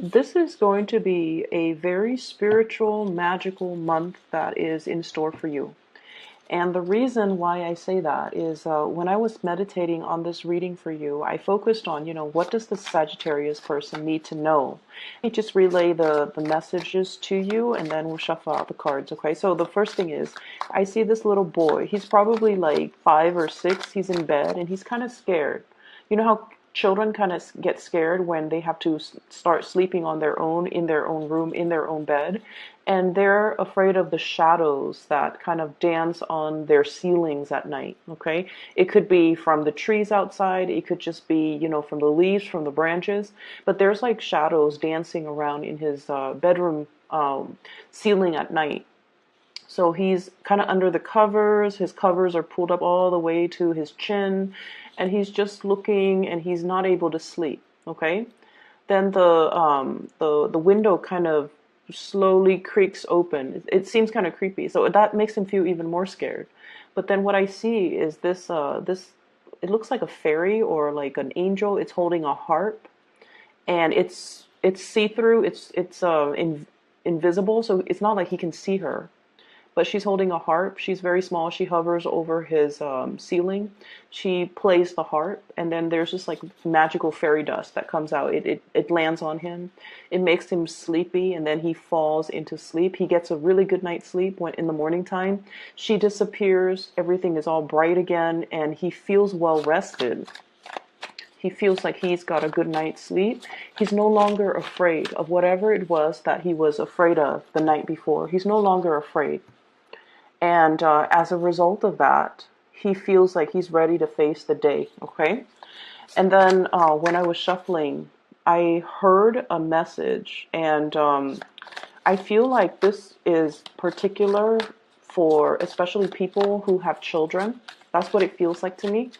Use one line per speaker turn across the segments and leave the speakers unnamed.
This is going to be a very spiritual, magical month that is in store for you. And the reason why I say that is when I was meditating on this reading for you, I focused on, what does the Sagittarius person need to know? I just relay the messages to you and then we'll shuffle out the cards, okay? So the first thing is, I see this little boy. He's probably like 5 or 6. He's in bed and he's kind of scared. You know how children kind of get scared when they have to start sleeping on their own, in their own room, in their own bed, and they're afraid of the shadows that kind of dance on their ceilings at night. Okay, it could be from the trees outside, it could just be, from the leaves, from the branches, but there's like shadows dancing around in his bedroom ceiling at night. So he's kind of under the covers. His covers are pulled up all the way to his chin, and he's just looking, and he's not able to sleep. Okay, then the window kind of slowly creaks open. It seems kind of creepy, so that makes him feel even more scared. But then what I see is this. It looks like a fairy or like an angel. It's holding a harp, and it's see through. It's invisible, so it's not like he can see her, but she's holding a harp. She's very small. She hovers over his ceiling. She plays the harp, and then there's this like magical fairy dust that comes out. It lands on him. It makes him sleepy, and then he falls into sleep. He gets a really good night's sleep when in the morning time. She disappears. Everything is all bright again, and he feels well rested. He feels like he's got a good night's sleep. He's no longer afraid of whatever it was that he was afraid of the night before. He's no longer afraid. And as a result of that, he feels like he's ready to face the day, okay? And then when I was shuffling, I heard a message, and I feel like this is particular for especially people who have children. That's what it feels like to me,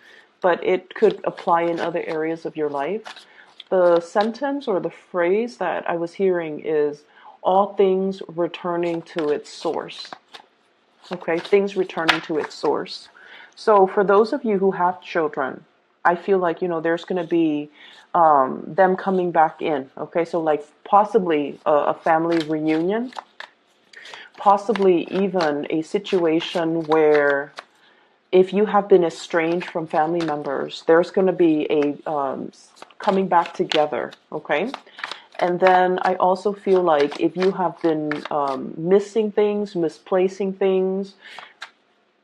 but it could apply in other areas of your life. The sentence or the phrase that I was hearing is all things returning to its source. Okay, things returning to its source. So for those of you who have children, I feel like, there's going to be them coming back in. Okay, so like possibly a family reunion, possibly even a situation where if you have been estranged from family members, there's going to be a coming back together. Okay. And then I also feel like if you have been missing things, misplacing things,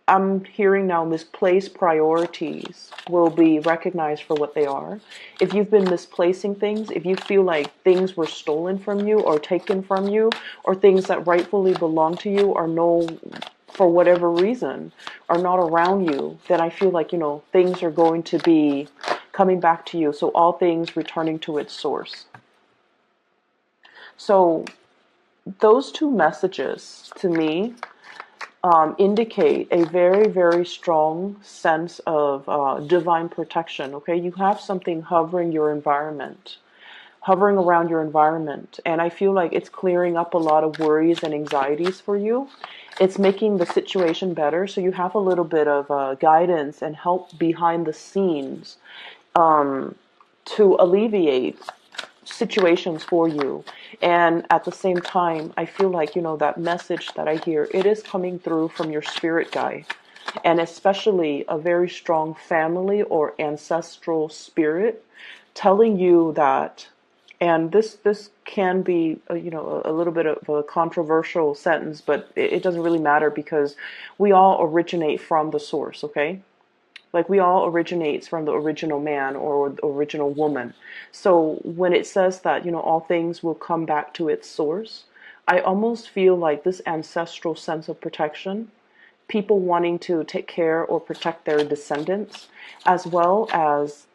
I'm hearing now misplaced priorities will be recognized for what they are. If you've been misplacing things, if you feel like things were stolen from you or taken from you, or things that rightfully belong to you are no, for whatever reason, are not around you, then I feel like, things are going to be coming back to you. So all things returning to its source. So those two messages to me indicate a very, very strong sense of divine protection. Okay, you have something hovering your environment, hovering around your environment, and I feel like it's clearing up a lot of worries and anxieties for you. It's making the situation better, so you have a little bit of guidance and help behind the scenes to alleviate situations for you. And at the same time, I feel like, that message that I hear, it is coming through from your spirit guide, and especially a very strong family or ancestral spirit telling you that. And this can be a little bit of a controversial sentence, but it doesn't really matter because we all originate from the source. Okay, like we all originates from the original man or the original woman. So when it says that, all things will come back to its source, I almost feel like this ancestral sense of protection, people wanting to take care or protect their descendants, as well as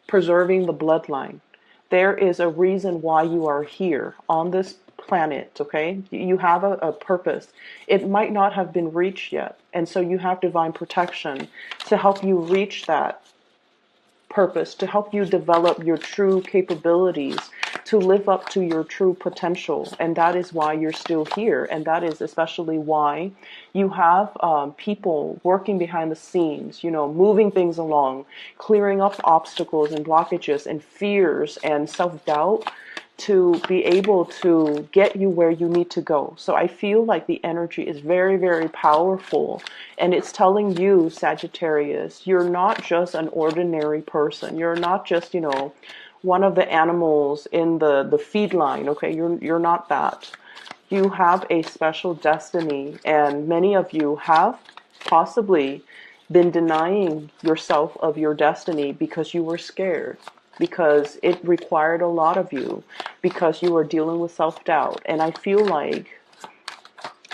preserving the bloodline. There is a reason why you are here on this planet, okay? You have a purpose. It might not have been reached yet, and so you have divine protection to help you reach that purpose, to help you develop your true capabilities, to live up to your true potential. And that is why you're still here. And that is especially why you have people working behind the scenes, moving things along, clearing up obstacles and blockages and fears and self-doubt to be able to get you where you need to go. So I feel like the energy is very, very powerful. And it's telling you, Sagittarius, you're not just an ordinary person. You're not just, one of the animals in the feed line. Okay, you're not that. You have a special destiny, and many of you have possibly been denying yourself of your destiny because you were scared, because it required a lot of you, because you were dealing with self-doubt. And I feel like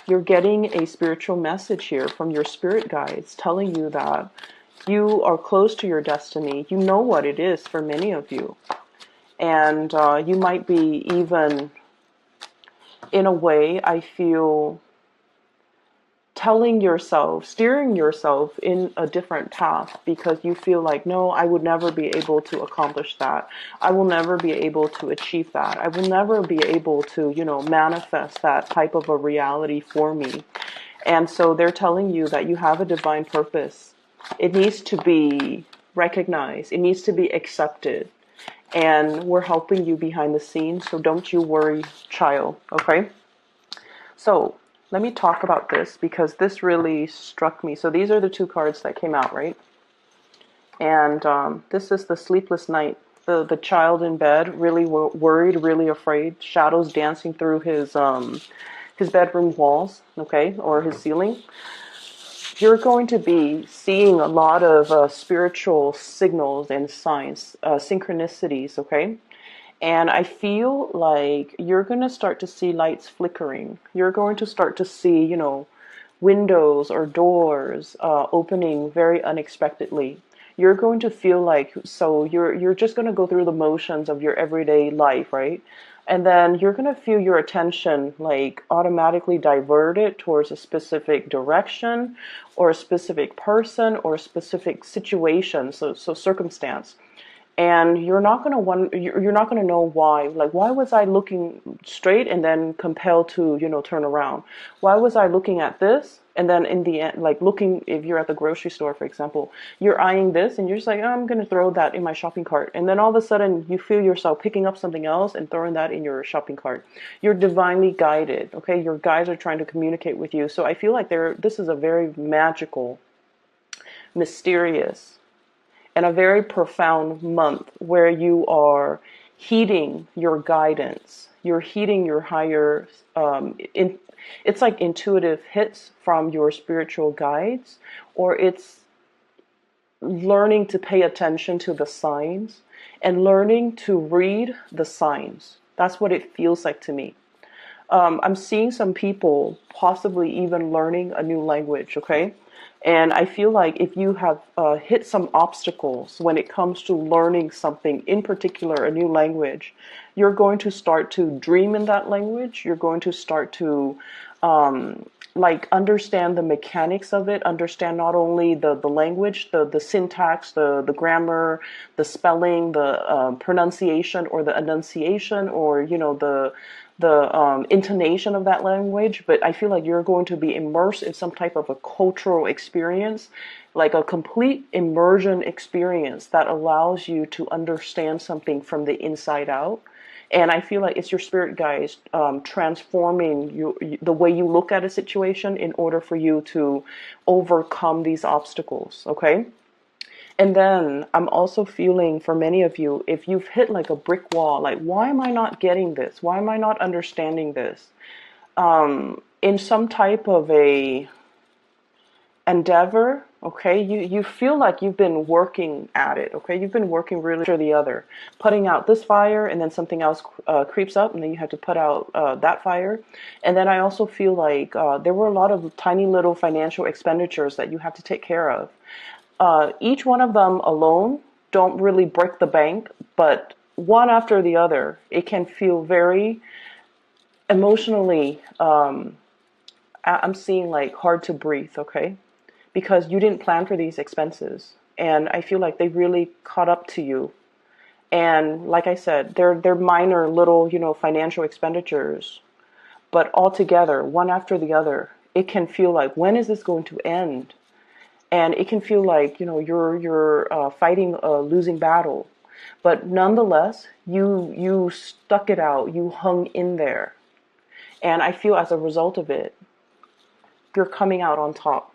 you're getting a spiritual message here from your spirit guides telling you that you are close to your destiny. You know what it is for many of you. And you might be even, in a way, I feel, telling yourself, steering yourself in a different path because you feel like, no, I would never be able to accomplish that. I will never be able to achieve that. I will never be able to, manifest that type of a reality for me. And so they're telling you that you have a divine purpose. It needs to be recognized. It needs to be accepted. And we're helping you behind the scenes. So don't you worry, child. Okay? So let me talk about this because this really struck me. So these are the two cards that came out, right? And this is the sleepless night. The child in bed, really worried, really afraid. Shadows dancing through his bedroom walls, okay, or his ceiling. You're going to be seeing a lot of spiritual signals and signs, synchronicities, okay? And I feel like you're going to start to see lights flickering. You're going to start to see, windows or doors opening very unexpectedly. You're going to feel like, so you're just going to go through the motions of your everyday life, right? And then you're going to feel your attention like automatically diverted towards a specific direction or a specific person or a specific situation, so circumstance. And you're not going to know why. Like, why was I looking straight and then compelled to, turn around? Why was I looking at this? And then in the end, like looking, if you're at the grocery store, for example, you're eyeing this and you're just like, oh, I'm going to throw that in my shopping cart. And then all of a sudden you feel yourself picking up something else and throwing that in your shopping cart. You're divinely guided. Okay. Your guides are trying to communicate with you. So I feel like this is a very magical, mysterious, and a very profound month where you are heeding your guidance. You're heeding your higher, it's like intuitive hits from your spiritual guides, or it's learning to pay attention to the signs and learning to read the signs. That's what it feels like to me. I'm seeing some people possibly even learning a new language, okay? And I feel like if you have hit some obstacles when it comes to learning something, in particular a new language, you're going to start to dream in that language. You're going to start to understand the mechanics of it, understand not only the language, the syntax, the grammar, the spelling, the pronunciation or the enunciation, or the intonation of that language, but I feel like you're going to be immersed in some type of a cultural experience, like a complete immersion experience that allows you to understand something from the inside out. And I feel like it's your spirit guides transforming the way you look at a situation in order for you to overcome these obstacles, okay? And then I'm also feeling for many of you, if you've hit like a brick wall, like, why am I not getting this? Why am I not understanding this? In some type of a endeavor, okay, you feel like you've been working at it, okay? You've been working really or the other, putting out this fire, and then something else creeps up, and then you have to put out that fire. And then I also feel like there were a lot of tiny little financial expenditures that you have to take care of. Each one of them alone don't really break the bank, but one after the other, it can feel very emotionally, I'm seeing like hard to breathe, okay? Because you didn't plan for these expenses. And I feel like they really caught up to you. And like I said, they're minor little, financial expenditures. But altogether, one after the other, it can feel like, when is this going to end? And it can feel like, you're fighting a losing battle. But nonetheless, you stuck it out. You hung in there. And I feel as a result of it, you're coming out on top.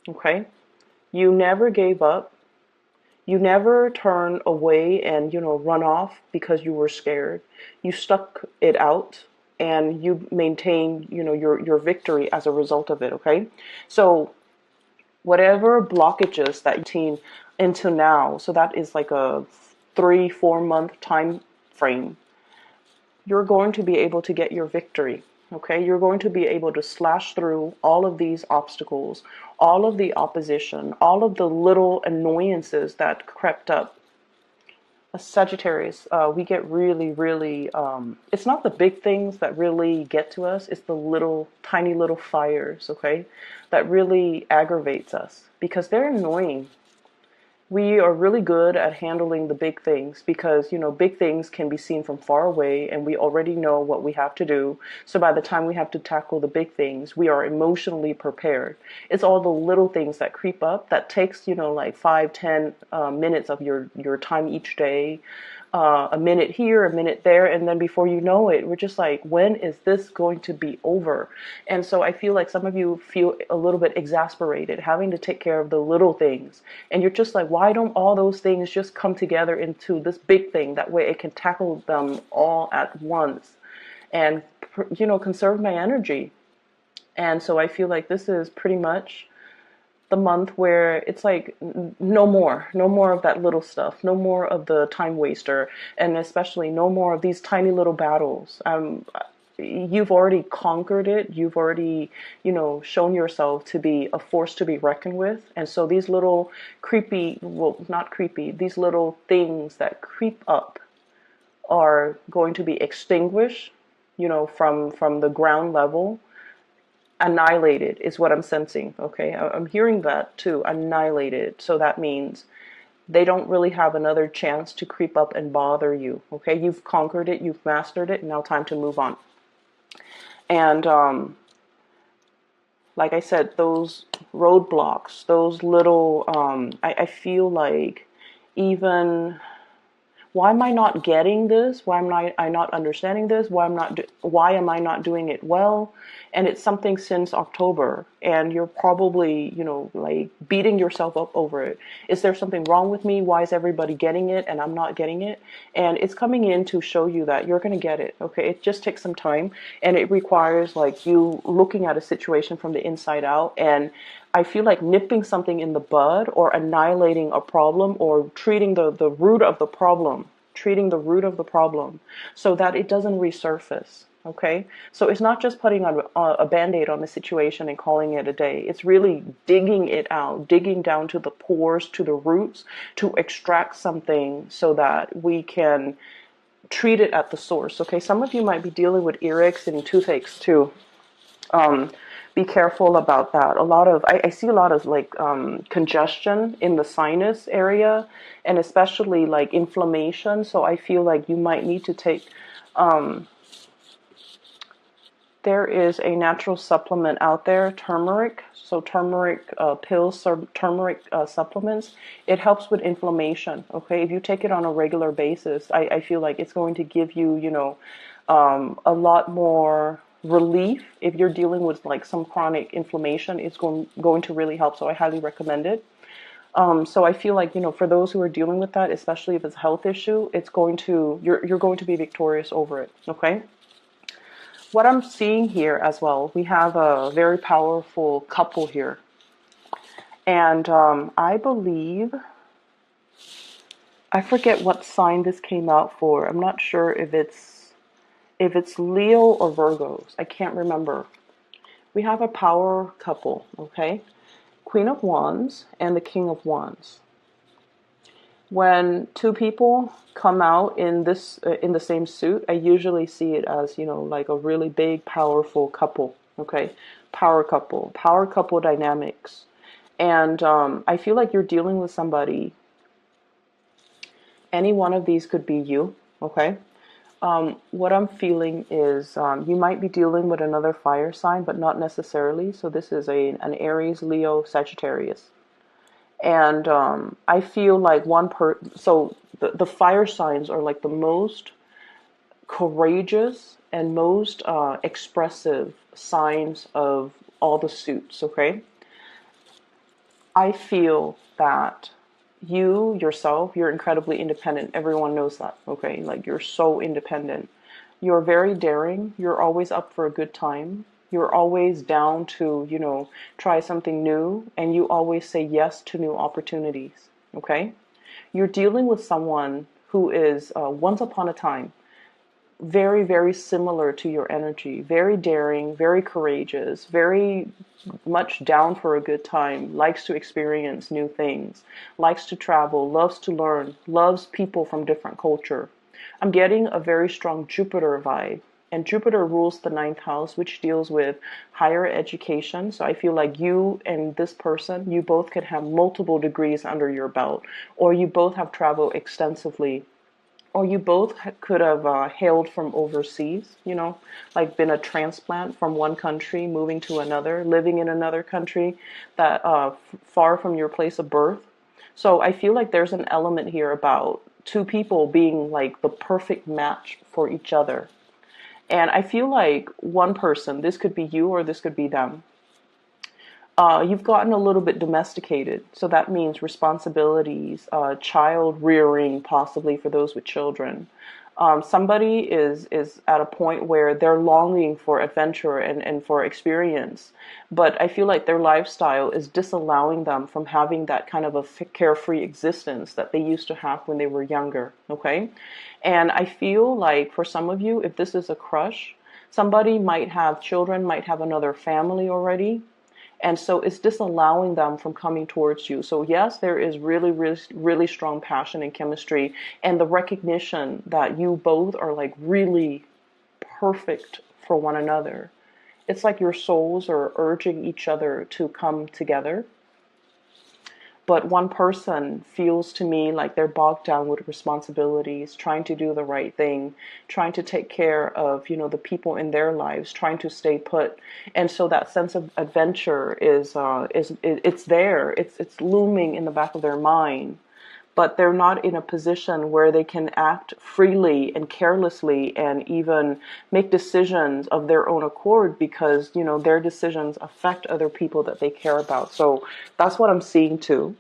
Okay? You never gave up. You never turned away and, run off because you were scared. You stuck it out and you maintained, your victory as a result of it, okay? So whatever blockages that you've seen until now, so that is like a 3-4 month time frame, you're going to be able to get your victory. Okay, you're going to be able to slash through all of these obstacles, all of the opposition, all of the little annoyances that crept up. A Sagittarius, we get really, really, it's not the big things that really get to us, it's the little, tiny little fires, okay, that really aggravates us because they're annoying. We are really good at handling the big things because, big things can be seen from far away and we already know what we have to do. So by the time we have to tackle the big things, we are emotionally prepared. It's all the little things that creep up that takes, like 5-10 minutes of your time each day. A minute here, a minute there, and then before you know it, we're just like, when is this going to be over? And so I feel like some of you feel a little bit exasperated having to take care of the little things. And you're just like, why don't all those things just come together into this big thing? That way it can tackle them all at once and, conserve my energy. And so I feel like this is pretty much the month where it's like no more of that little stuff, no more of the time waster, and especially no more of these tiny little battles. You've already conquered it. You've already, shown yourself to be a force to be reckoned with. And so these little creepy, well, not creepy, these little things that creep up are going to be extinguished, from the ground level. Annihilated is what I'm sensing, okay? I'm hearing that too, annihilated. So that means they don't really have another chance to creep up and bother you, okay? You've conquered it, you've mastered it, now time to move on. And like I said, those roadblocks, those little, I feel like even... Why am I not getting this? Why am I not understanding this? Why am I not doing it well? And it's something since October, and you're probably, like beating yourself up over it. Is there something wrong with me? Why is everybody getting it and I'm not getting it? And it's coming in to show you that you're going to get it. Okay, it just takes some time, and it requires like you looking at a situation from the inside out. And I feel like nipping something in the bud or annihilating a problem or treating the root of the problem, so that it doesn't resurface. Okay, so it's not just putting on a band-aid on the situation and calling it a day. It's really digging it out, digging down to the pores, to the roots, to extract something so that we can treat it at the source. Okay, some of you might be dealing with earaches and toothaches too. Be careful about that. I see a lot of like congestion in the sinus area, and especially like inflammation. So I feel like you might need to take, there is a natural supplement out there, turmeric. So turmeric pills or turmeric supplements. It helps with inflammation. Okay, if you take it on a regular basis, I feel like it's going to give you, a lot more relief. If you're dealing with like some chronic inflammation, it's going to really help. So I highly recommend it. So I feel like, for those who are dealing with that, especially if it's a health issue, you're going to be victorious over it. Okay. What I'm seeing here as well, we have a very powerful couple here. And I believe, I forget what sign this came out for. I'm not sure if it's Leo or Virgos. I can't remember. We have a power couple, okay? Queen of Wands and the King of Wands. When two people come out in the same suit, I usually see it as, like a really big, powerful couple, okay? Power couple dynamics. And I feel like you're dealing with somebody. Any one of these could be you, okay? What I'm feeling is you might be dealing with another fire sign, but not necessarily. So this is an Aries, Leo, Sagittarius. And I feel like so the fire signs are like the most courageous and most expressive signs of all the suits, okay? I feel that you yourself, you're incredibly independent. Everyone knows that, okay? Like you're so independent. You're very daring. You're always up for a good time. You're always down to, try something new, and you always say yes to new opportunities, okay? You're dealing with someone who is once upon a time very, very similar to your energy, very daring, very courageous, very much down for a good time, likes to experience new things, likes to travel, loves to learn, loves people from different culture. I'm getting a very strong Jupiter vibe. And Jupiter rules the ninth house, which deals with higher education. So I feel like you and this person, you both could have multiple degrees under your belt, or you both have traveled extensively, or you both could have hailed from overseas, like been a transplant from one country, moving to another, living in another country that far from your place of birth. So I feel like there's an element here about two people being like the perfect match for each other. And I feel like one person, this could be you or this could be them, you've gotten a little bit domesticated. So that means responsibilities, child rearing, possibly for those with children. Somebody is at a point where they're longing for adventure and for experience. But I feel like their lifestyle is disallowing them from having that kind of a carefree existence that they used to have when they were younger. Okay. And I feel like for some of you, if this is a crush, somebody might have children, might have another family already, and so it's disallowing them from coming towards you. So yes, there is really, really, really strong passion and chemistry, and the recognition that you both are like really perfect for one another. It's like your souls are urging each other to come together. But one person feels to me like they're bogged down with responsibilities, trying to do the right thing, trying to take care of, the people in their lives, trying to stay put. And so that sense of adventure it's there. It's looming in the back of their mind, but they're not in a position where they can act freely and carelessly and even make decisions of their own accord, because their decisions affect other people that they care about. So that's what I'm seeing too.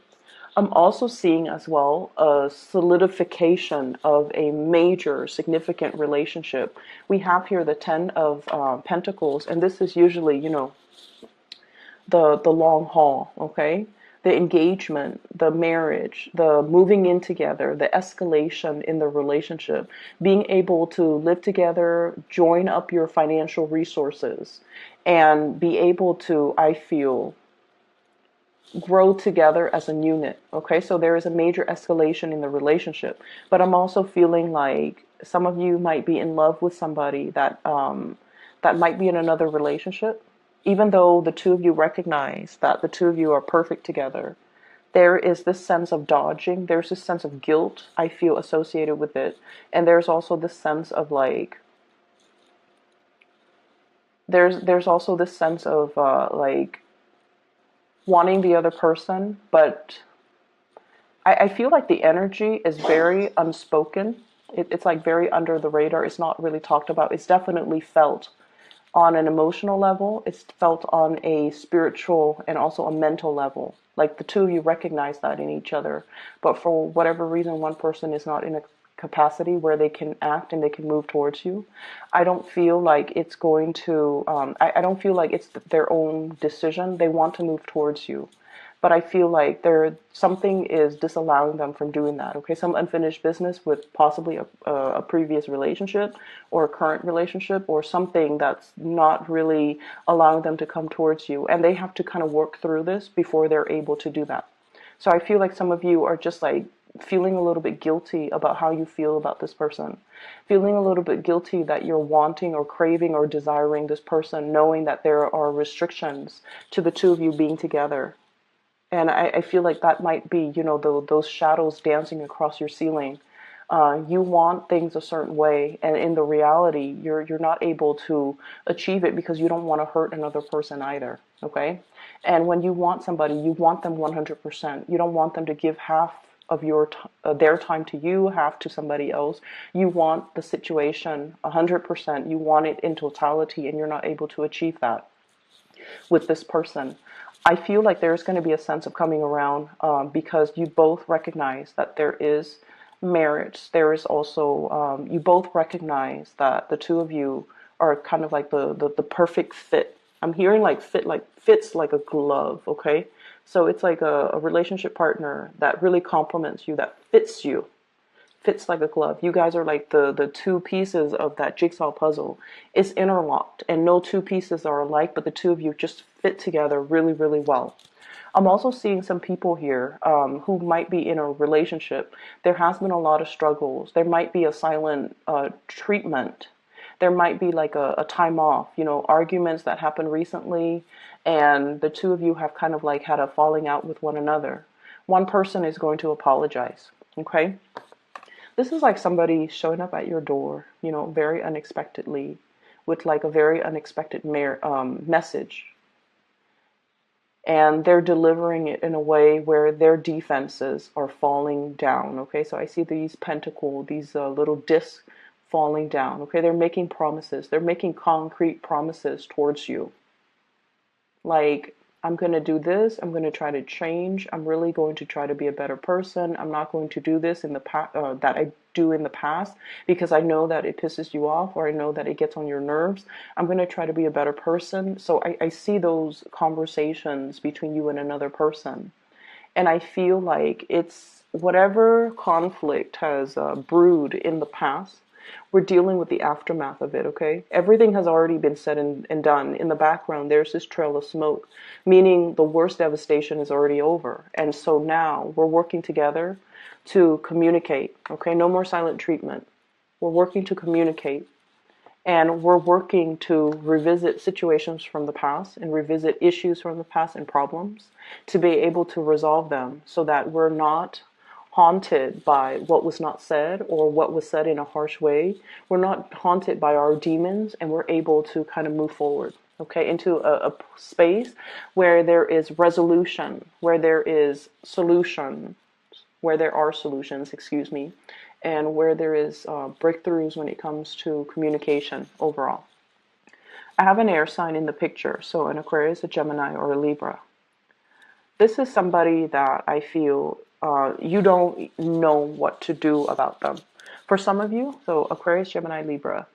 I'm also seeing as well a solidification of a major significant relationship. We have here the Ten of Pentacles, and this is usually, the long haul, okay? The engagement, the marriage, the moving in together, the escalation in the relationship, being able to live together, join up your financial resources, and be able to, I feel, grow together as a unit. Okay, so there is a major escalation in the relationship, but I'm also feeling like some of you might be in love with somebody that might be in another relationship, even though the two of you recognize that the two of you are perfect together. There is this sense of dodging. There's this sense of guilt I feel associated with it, and there's also this sense of like there's also this sense of like wanting the other person, but I feel like the energy is very unspoken. It's like very under the radar. It's not really talked about. It's definitely felt on an emotional level. It's felt on a spiritual and also a mental level. Like the two of you recognize that in each other. But for whatever reason, one person is not in a capacity where they can act and they can move towards you. I don't feel like it's going to, I don't feel like it's their own decision. They want to move towards you. But I feel like something is disallowing them from doing that. Okay, some unfinished business with possibly a previous relationship or a current relationship, or something that's not really allowing them to come towards you, and they have to kind of work through this before they're able to do that. So I feel like some of you are just like feeling a little bit guilty about how you feel about this person, feeling a little bit guilty that you're wanting or craving or desiring this person, knowing that there are restrictions to the two of you being together. And I feel like that might be, those shadows dancing across your ceiling. You want things a certain way, and in the reality, you're not able to achieve it because you don't want to hurt another person either. Okay, and when you want somebody, you want them 100%. You don't want them to give half of their time to you, half to somebody else. You want the situation 100%. You want it in totality, and you're not able to achieve that with this person. I feel like there's going to be a sense of coming around because you both recognize that there is marriage. There is also, you both recognize that the two of you are kind of like the perfect fit. I'm hearing like fits like a glove, okay? So it's like a relationship partner that really complements you, that fits like a glove. You guys are like the two pieces of that jigsaw puzzle. It's interlocked, and no two pieces are alike, but the two of you just fit together really, really well. I'm also seeing some people here who might be in a relationship. There has been a lot of struggles. There might be a silent treatment. There might be like a time off, arguments that happened recently, and the two of you have kind of like had a falling out with one another. One person is going to apologize, okay? This is like somebody showing up at your door, very unexpectedly with like a very unexpected message. And they're delivering it in a way where their defenses are falling down. Okay, so I see these pentacles, these little discs falling down. Okay, they're making promises. They're making concrete promises towards you. Like, I'm going to do this. I'm going to try to change. I'm really going to try to be a better person. I'm not going to do this in the that I do in the past because I know that it pisses you off, or I know that it gets on your nerves. I'm going to try to be a better person. So I see those conversations between you and another person. And I feel like it's whatever conflict has brewed in the past. We're dealing with the aftermath of it, okay? Everything has already been said and done. In the background, there's this trail of smoke, meaning the worst devastation is already over. And so now we're working together to communicate, okay? No more silent treatment. We're working to communicate. And we're working to revisit situations from the past and revisit issues from the past and problems to be able to resolve them so that we're not haunted by what was not said or what was said in a harsh way. We're not haunted by our demons, and we're able to kind of move forward, okay, into a space where there is resolution, where there is solution, where there are solutions, excuse me, and where there is breakthroughs when it comes to communication overall. I have an air sign in the picture, so an Aquarius, a Gemini, or a Libra. This is somebody that I feel you don't know what to do about them. For some of you, so Aquarius, Gemini, Libra.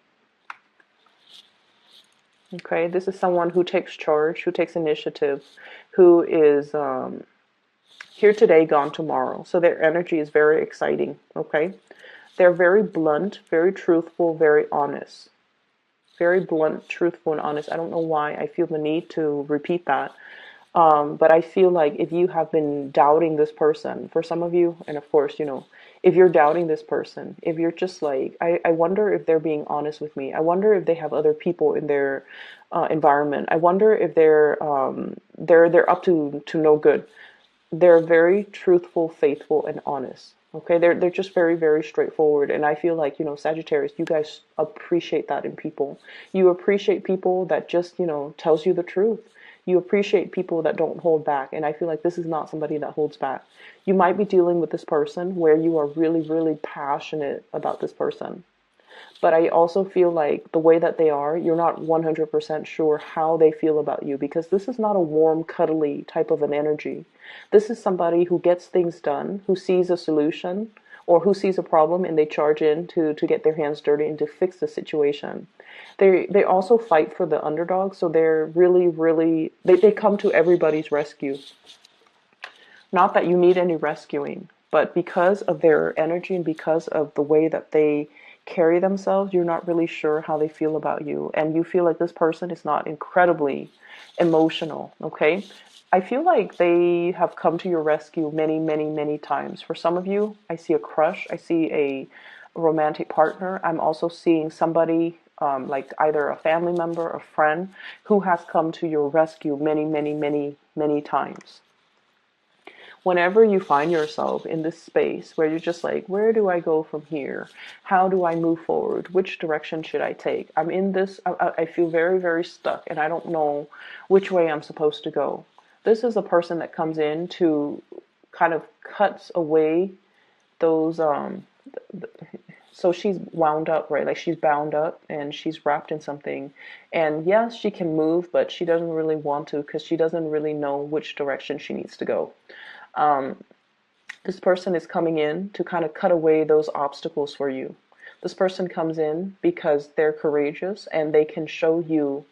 Okay, this is someone who takes charge, who takes initiative, who is here today, gone tomorrow. So their energy is very exciting, okay? They're very blunt, very truthful, very honest. Very blunt, truthful, and honest. I don't know why I feel the need to repeat that. But I feel like if you have been doubting this person, for some of you, and of course, if you're doubting this person, if you're just like, I wonder if they're being honest with me. I wonder if they have other people in their environment. I wonder if they're up to no good. They're very truthful, faithful, and honest. Okay, they're just very, very straightforward. And I feel like, Sagittarius, you guys appreciate that in people. You appreciate people that just, tells you the truth. You appreciate people that don't hold back. And I feel like this is not somebody that holds back. You might be dealing with this person where you are really, really passionate about this person. But I also feel like the way that they are, you're not 100% sure how they feel about you, because this is not a warm, cuddly type of an energy. This is somebody who gets things done, who sees a solution, or who sees a problem and they charge in to get their hands dirty and to fix the situation. They also fight for the underdog, so they're really, really, they come to everybody's rescue. Not that you need any rescuing, but because of their energy and because of the way that they carry themselves, you're not really sure how they feel about you. And you feel like this person is not incredibly emotional, okay? I feel like they have come to your rescue many, many, many times. For some of you, I see a crush. I see a romantic partner. I'm also seeing somebody like either a family member, a friend, who has come to your rescue many, many, many, many times. whenever you find yourself in this space where you're just like, where do I go from here? How do I move forward? Which direction should I take? I'm in this, I feel very, very stuck, and I don't know which way I'm supposed to go. This is a person that comes in to kind of cuts away those, so she's wound up, right? Like she's bound up and she's wrapped in something. And yes, she can move, but she doesn't really want to because she doesn't really know which direction she needs to go. This person is coming in to kind of cut away those obstacles for you. This person comes in because they're courageous and they can show you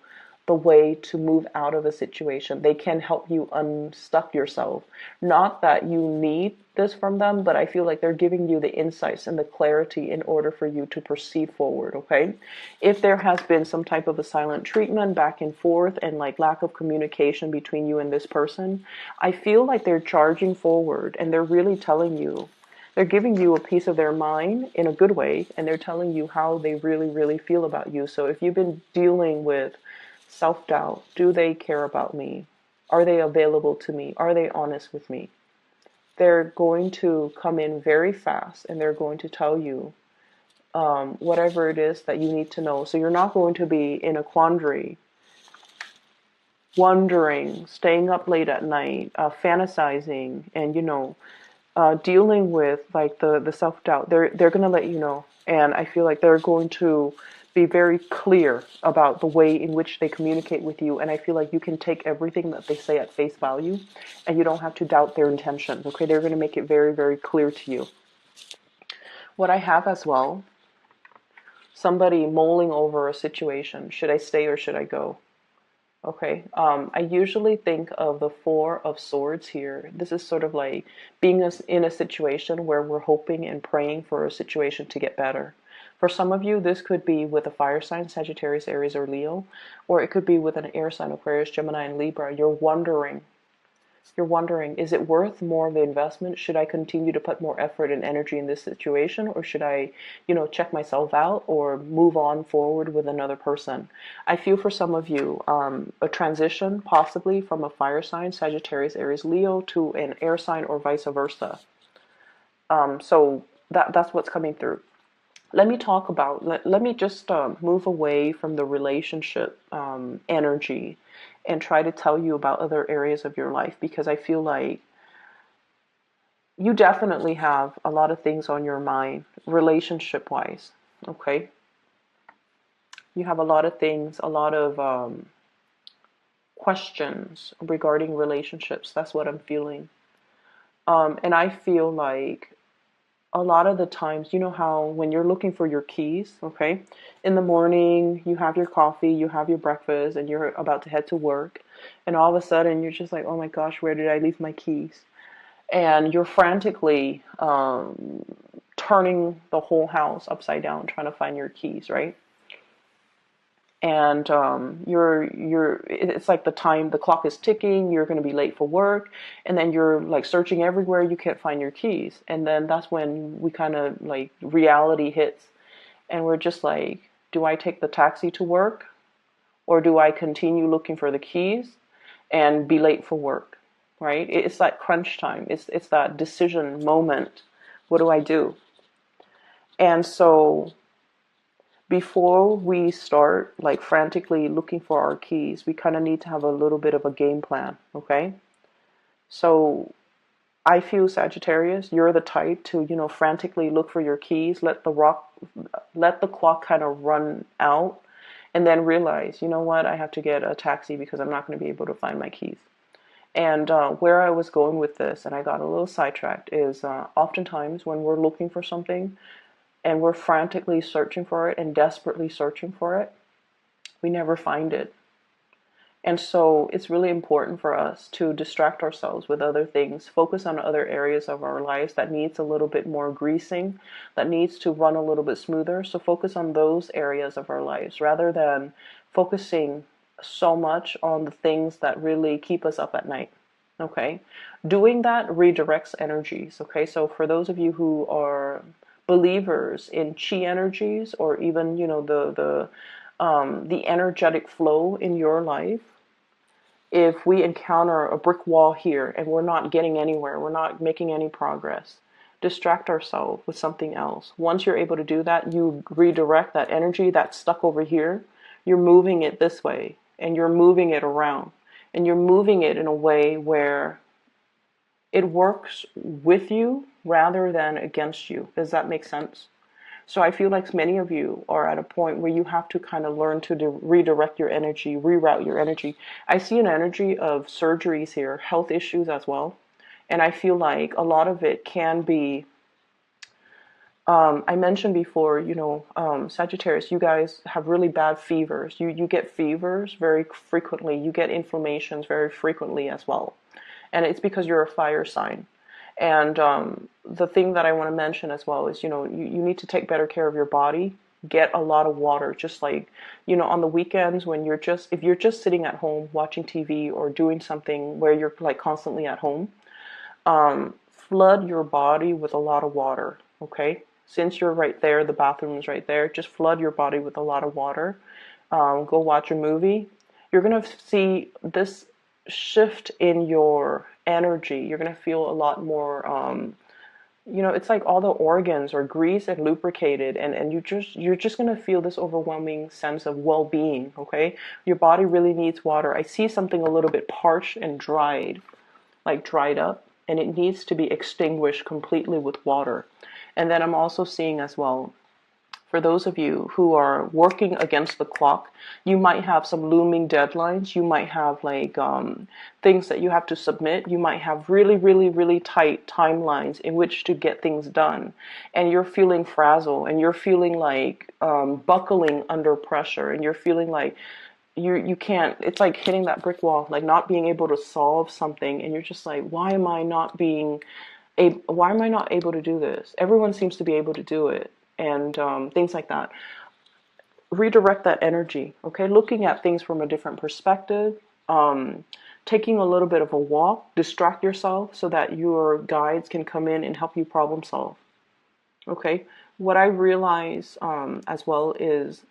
the way to move out of a situation. They can help you unstuck yourself. Not that you need this from them, but I feel like they're giving you the insights and the clarity in order for you to proceed forward, okay? If there has been some type of a silent treatment back and forth and like lack of communication between you and this person, I feel like they're charging forward and they're really telling you, they're giving you a piece of their mind in a good way, and they're telling you how they really, really feel about you. So if you've been dealing with self-doubt, do they care about me? Are they available to me? Are they honest with me? They're going to come in very fast and they're going to tell you whatever it is that you need to know. So you're not going to be in a quandary, wondering, staying up late at night, fantasizing, and dealing with like the self-doubt. They're going to let you know, and I feel like they're going to be very clear about the way in which they communicate with you, and I feel like you can take everything that they say at face value and you don't have to doubt their intentions. Okay, they're going to make it very, very clear to you. What I have as well, somebody mulling over a situation. Should I stay or should I go? Okay, I usually think of the Four of Swords here. This is sort of like being in a situation where we're hoping and praying for a situation to get better. For some of you, this could be with a fire sign, Sagittarius, Aries, or Leo, or it could be with an air sign, Aquarius, Gemini, and Libra. You're wondering, is it worth more of the investment? Should I continue to put more effort and energy in this situation, or should I, check myself out or move on forward with another person? I feel for some of you, a transition possibly from a fire sign, Sagittarius, Aries, Leo, to an air sign or vice versa. So that's what's coming through. Let me just move away from the relationship energy and try to tell you about other areas of your life, because I feel like you definitely have a lot of things on your mind relationship wise. Okay, you have a lot of things, a lot of questions regarding relationships. That's what I'm feeling. And I feel like a lot of the times, you know how when you're looking for your keys, okay, in the morning, you have your coffee, you have your breakfast, and you're about to head to work, and all of a sudden you're just like, oh my gosh, where did I leave my keys? And you're frantically turning the whole house upside down trying to find your keys, right? And it's like the clock is ticking, you're going to be late for work, and then you're like searching everywhere, you can't find your keys, and then that's when we kind of like reality hits, and we're just like, do I take the taxi to work, or do I continue looking for the keys and be late for work? Right? It's that crunch time, it's that decision moment. What do I do? And so before we start like frantically looking for our keys, we kind of need to have a little bit of a game plan, okay? So I feel, Sagittarius, you're the type to, frantically look for your keys, let the clock kind of run out, and then realize, you know what, I have to get a taxi because I'm not going to be able to find my keys. And where I was going with this, and I got a little sidetracked, is oftentimes when we're looking for something, and we're frantically searching for it and desperately searching for it, we never find it. And so it's really important for us to distract ourselves with other things, focus on other areas of our lives that needs a little bit more greasing, that needs to run a little bit smoother. So focus on those areas of our lives rather than focusing so much on the things that really keep us up at night. Okay? Doing that redirects energies. Okay? So for those of you who are believers in chi energies, or even the energetic flow in your life, If we encounter a brick wall here and we're not getting anywhere, we're not making any progress, distract ourselves with something else. Once you're able to do that, you redirect that energy that's stuck over here. You're moving it this way, and you're moving it around, and you're moving it in a way where it works with you rather than against you. Does that make sense? So I feel like many of you are at a point where you have to kind of learn to redirect your energy, reroute your energy. I see an energy of surgeries here, health issues as well. And I feel like a lot of it can be, I mentioned before, Sagittarius, you guys have really bad fevers. You get fevers very frequently. You get inflammations very frequently as well. And it's because you're a fire sign. And the thing that I want to mention as well is, you need to take better care of your body. Get a lot of water. Just like, on the weekends when if you're just sitting at home watching TV or doing something where you're like constantly at home, flood your body with a lot of water, okay? Since you're right there, the bathroom is right there, just flood your body with a lot of water. Go watch a movie. You're going to see this shift in your energy. You're going to feel a lot more, it's like all the organs are greased and lubricated, and you're just going to feel this overwhelming sense of well-being, okay? Your body really needs water. I see something a little bit parched and dried, like dried up, and it needs to be extinguished completely with water. And then I'm also seeing as well, for those of you who are working against the clock, you might have some looming deadlines. You might have like things that you have to submit. You might have really, really, really tight timelines in which to get things done. And you're feeling frazzled, and you're feeling like buckling under pressure, and you're feeling like you can't, it's like hitting that brick wall, like not being able to solve something. And you're just like, why am I not able to do this? Everyone seems to be able to do it. And things like that. Redirect that energy, okay? Looking at things from a different perspective, taking a little bit of a walk, distract yourself so that your guides can come in and help you problem solve, okay? What I realize as well is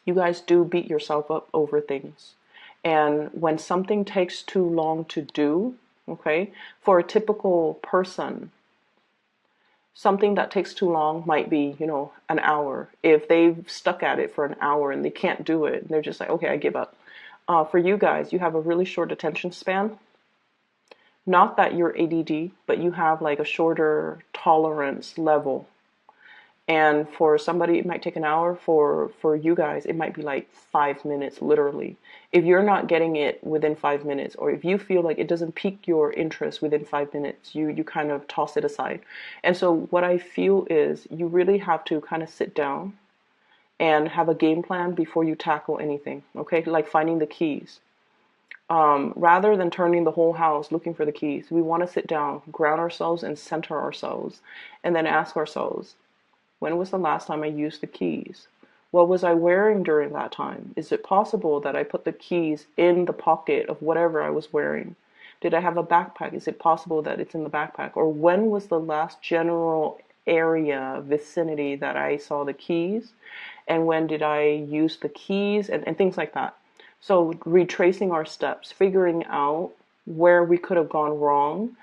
you guys do beat yourself up over things. And when something takes too long to do, okay, for a typical person, something that takes too long might be, an hour. If they've stuck at it for an hour and they can't do it, they're just like, okay, I give up. For you guys, you have a really short attention span. Not that you're ADD, but you have like a shorter tolerance level. And for somebody, it might take an hour. For you guys, it might be like 5 minutes, literally. If you're not getting it within 5 minutes, or if you feel like it doesn't pique your interest within 5 minutes, you kind of toss it aside. And so what I feel is you really have to kind of sit down and have a game plan before you tackle anything, okay? Like finding the keys. Rather than turning the whole house looking for the keys, we want to sit down, ground ourselves, and center ourselves, and then ask ourselves, when was the last time I used the keys? What was I wearing during that time? Is it possible that I put the keys in the pocket of whatever I was wearing? Did I have a backpack? Is it possible that it's in the backpack? Or when was the last general area, vicinity that I saw the keys? And when did I use the keys? And things like that. So retracing our steps, figuring out where we could have gone wrong,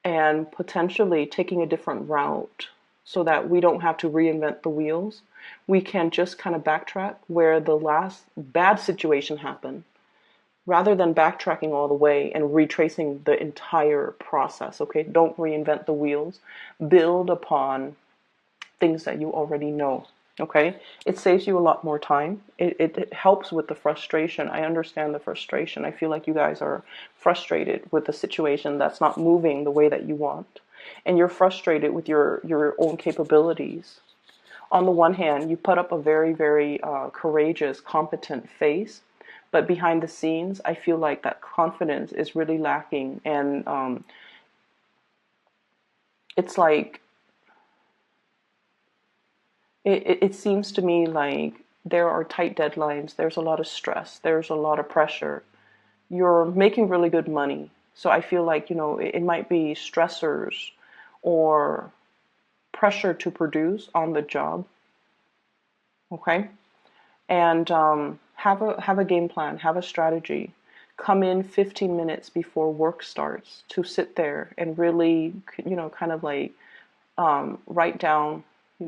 and potentially taking a different route, so that we don't have to reinvent the wheels. We can just kind of backtrack where the last bad situation happened, rather than backtracking all the way and retracing the entire process, okay? Don't reinvent the wheels. Build upon things that you already know, okay? It saves you a lot more time. It helps with the frustration. I understand the frustration. I feel like you guys are frustrated with the situation that's not moving the way that you want. And you're frustrated with your own capabilities. On the one hand, you put up a very, very courageous, competent face, but behind the scenes, I feel like that confidence is really lacking. And it's like, it seems to me like there are tight deadlines, there's a lot of stress, there's a lot of pressure. You're making really good money. So I feel like, it might be stressors or pressure to produce on the job, okay? And have a game plan, have a strategy. come in 15 minutes before work starts to sit there and really, kind of like write down,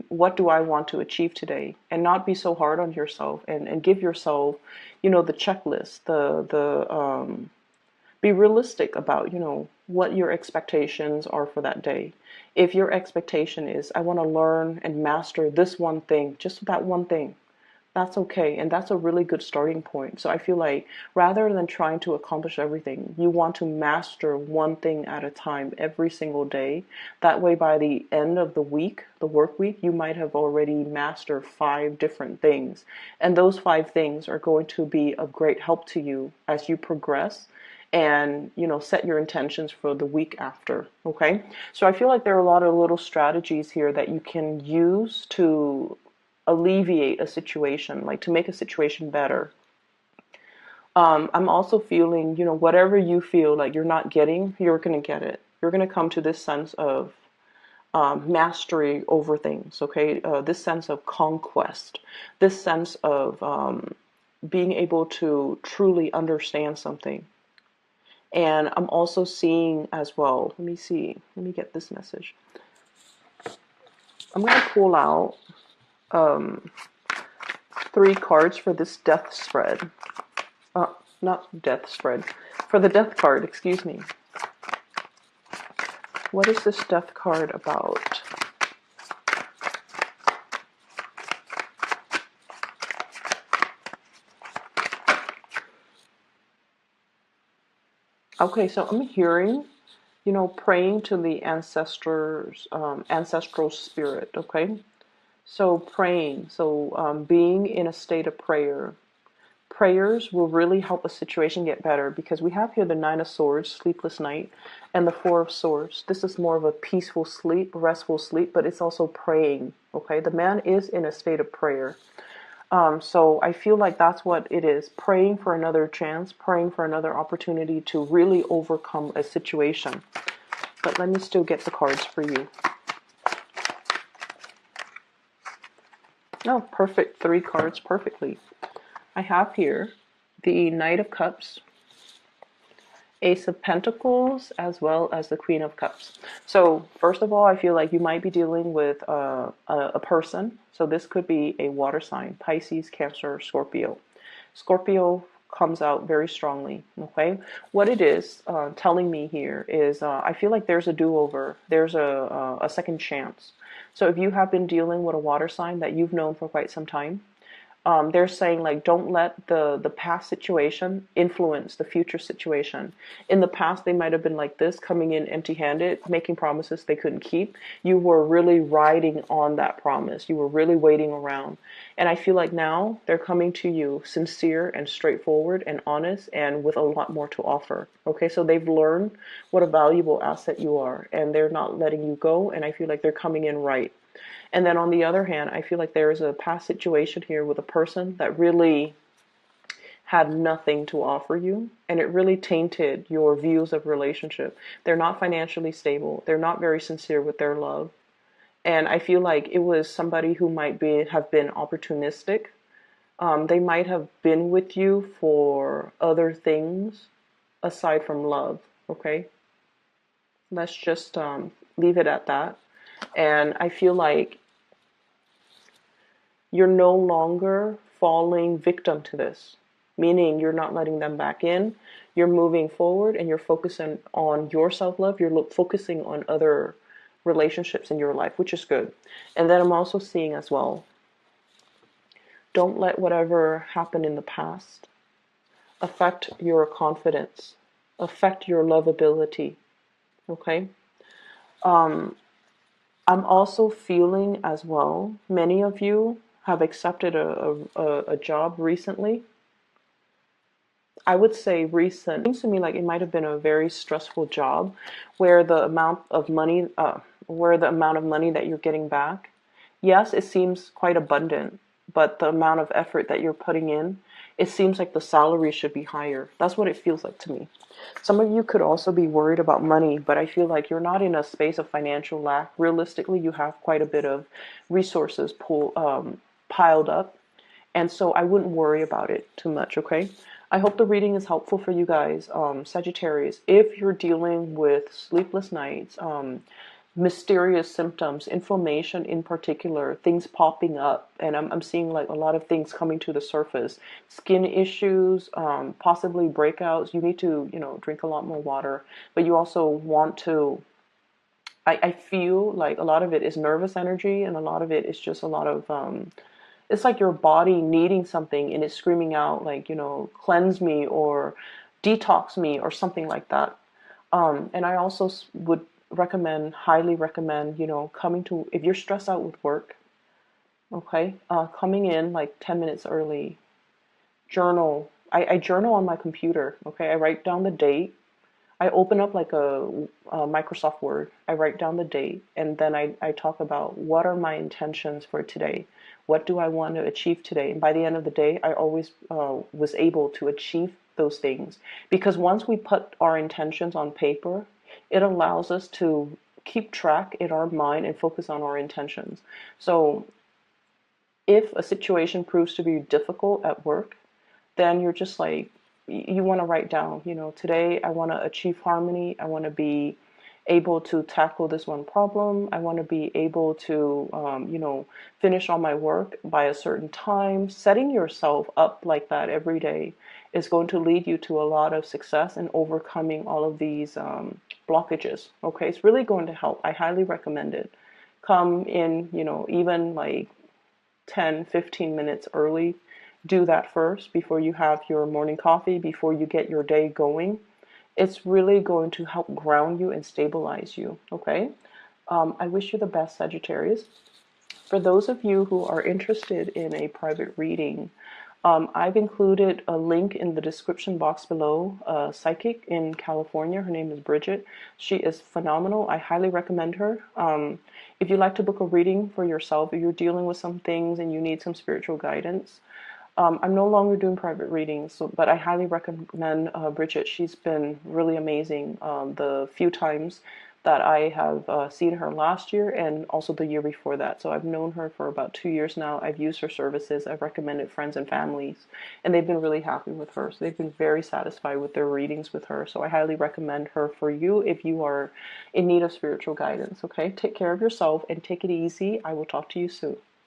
what do I want to achieve today, and not be so hard on yourself, and give yourself, the checklist, be realistic about, what your expectations are for that day. If your expectation is, I want to learn and master this one thing, just that one thing, that's okay. And that's a really good starting point. So I feel like rather than trying to accomplish everything, you want to master one thing at a time every single day. That way, by the end of the week, the work week, you might have already mastered 5 different things. And those 5 things are going to be of great help to you as you progress and set your intentions for the week after. Okay, so I feel like there are a lot of little strategies here that you can use to alleviate a situation, like to make a situation better. I'm also feeling, whatever you feel like you're not getting, you're going to get it. You're going to come to this sense of mastery over things, okay? This sense of conquest, this sense of being able to truly understand something. And I'm also seeing as well, let me get this message. I'm going to pull out 3 cards for this death spread. Not death spread. For the death card, excuse me. What is this death card about? Okay, so I'm hearing, praying to the ancestors, ancestral spirit, okay? So praying, being in a state of prayer. Prayers will really help a situation get better, because we have here the 9 of Swords, sleepless night, and the 4 of Swords. This is more of a peaceful sleep, restful sleep, but it's also praying, okay? The man is in a state of prayer. So I feel like that's what it is. Praying for another chance, praying for another opportunity to really overcome a situation. But let me still get the cards for you. Oh, perfect. 3 cards perfectly. I have here the Knight of Cups, Ace of Pentacles, as well as the Queen of Cups. So first of all, I feel like you might be dealing with a person. So this could be a water sign, Pisces, Cancer, Scorpio. Scorpio comes out very strongly, okay? What it is telling me here is I feel like there's a do-over. There's a second chance. So if you have been dealing with a water sign that you've known for quite some time, they're saying, like, don't let the past situation influence the future situation. In the past, they might have been like this, coming in empty-handed, making promises they couldn't keep. You were really riding on that promise. You were really waiting around. And I feel like now they're coming to you sincere and straightforward and honest and with a lot more to offer. Okay, so they've learned what a valuable asset you are, and they're not letting you go, and I feel like they're coming in right. And then on the other hand, I feel like there is a past situation here with a person that really had nothing to offer you, and it really tainted your views of relationship. They're not financially stable. They're not very sincere with their love. And I feel like it was somebody who might have been opportunistic. They might have been with you for other things aside from love, okay? Let's just leave it at that. And I feel like you're no longer falling victim to this, meaning you're not letting them back in. You're moving forward and you're focusing on your self-love. You're focusing on other relationships in your life, which is good. And then I'm also seeing as well, don't let whatever happened in the past affect your confidence, affect your lovability, okay? I'm also feeling as well, many of you have accepted a job recently. I would say recent. It seems to me like it might have been a very stressful job where the amount of money, that you're getting back, yes, it seems quite abundant, but the amount of effort that you're putting in, it seems like the salary should be higher. That's what it feels like to me. Some of you could also be worried about money, but I feel like you're not in a space of financial lack. Realistically, you have quite a bit of resources piled up, and so I wouldn't worry about it too much, okay? I hope the reading is helpful for you guys. Sagittarius, if you're dealing with sleepless nights, mysterious symptoms, inflammation in particular, things popping up, and I'm seeing like a lot of things coming to the surface, skin issues, possibly breakouts. You need to, drink a lot more water, but you also want to. I feel like a lot of it is nervous energy, and a lot of it is just a lot of it's like your body needing something and it's screaming out like, cleanse me or detox me or something like that. And I also would highly recommend, coming to, if you're stressed out with work, okay, coming in like 10 minutes early, journal. I journal on my computer, okay? I write down the date. I open up like a Microsoft Word. I write down the date, and then I talk about what are my intentions for today. What do I want to achieve today? And by the end of the day, I always was able to achieve those things. Because once we put our intentions on paper, it allows us to keep track in our mind and focus on our intentions. So if a situation proves to be difficult at work, then you're just like, you want to write down, today I want to achieve harmony. I want to be able to tackle this one problem. I want to be able to, finish all my work by a certain time. Setting yourself up like that every day is going to lead you to a lot of success in overcoming all of these blockages. Okay, it's really going to help. I highly recommend it. Come in, even like 10, 15 minutes early. Do that first before you have your morning coffee, before you get your day going. It's really going to help ground you and stabilize you, okay? I wish you the best, Sagittarius. For those of you who are interested in a private reading, I've included a link in the description box below. A psychic in California. Her name is Bridget. She is phenomenal. I highly recommend her. If you'd like to book a reading for yourself, if you're dealing with some things and you need some spiritual guidance, I'm no longer doing private readings, but I highly recommend Bridget. She's been really amazing the few times that I have seen her last year and also the year before that. So I've known her for about 2 years now. I've used her services. I've recommended friends and families, and they've been really happy with her. So they've been very satisfied with their readings with her. So I highly recommend her for you if you are in need of spiritual guidance. Okay, take care of yourself and take it easy. I will talk to you soon.